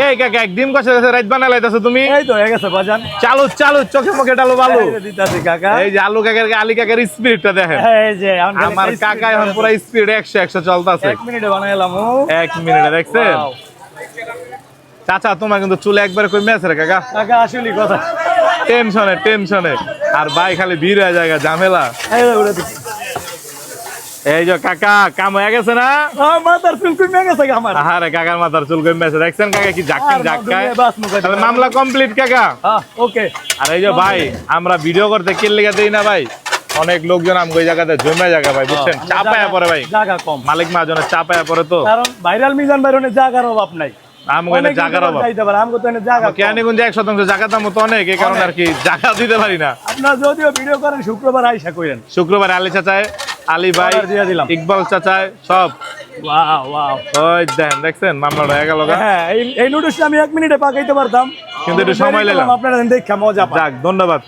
এই কাকা এক ডিম কষে রাইত বানাই লাইতাছো তুমি? এই তো হয়ে গেছে বাজান। চালু চালু চোখে মুখে ডালো ভালো দিতাছি কাকা। এই যে আলী কাকার স্পিরিটটা দেখেন। এই যে আমার কাকা এখন পুরো স্পিড 100 চলতেছে। 1 মিনিটে বানাইলাম। 1 মিনিটে দেখছেন? চাচা তোমার কিন্তু চুলে একবারে কমে আছে রে কাকা। কাকা আসলে কথা টেনশনে আর ভাই খালি ভিড় হয়ে যায় ঝামেলা। এই যে কাকা কাম হয়ে গেছে না? মাথার চুল কমে গেছে আমার। আরে কাকার মাথার চুল কমে গেছে দেখছেন কাকা কি ঝাক্কায়। তাহলে মামলা কমপ্লিট কাকা। ওকে। আর এই যে ভাই আমরা ভিডিও করতে কি লাগা দেই না ভাই, অনেক লোকজন আমগো এই জায়গাতে জমে জায়গা ভাই বুঝছেন, চাপায়া পড়ে ভাই, জায়গা কম, মালিক মহাজনের চাপায়া পড়ে তো, কারণ ভাইরাল মিজান ভাইরনে জায়গার অভাব নাই। আমগো এনে জায়গার অভাব, আমগো তো এনে জায়গা কেরানীগঞ্জে 1% জায়গা দাম তো অনেক, এই কারণে আর কি জায়গা দিতে পারি না। আপনারা যদিও ভিডিও করেন শুক্রবার আইসা কইরেন, শুক্রবার আলী চাচায়, আলী ভাই, ইকবাল চাচায় সব। ওয়াও ওয়াও, ওই দেখছেন মামলাটা হয়ে গেল। হ্যাঁ এই নুডলসটা আমি 1 মিনিটে পাকাইতে পারতাম, কিন্তু একটু সময় নিলাম। আপনারা দেখে মজা পান। যাক ধন্যবাদ।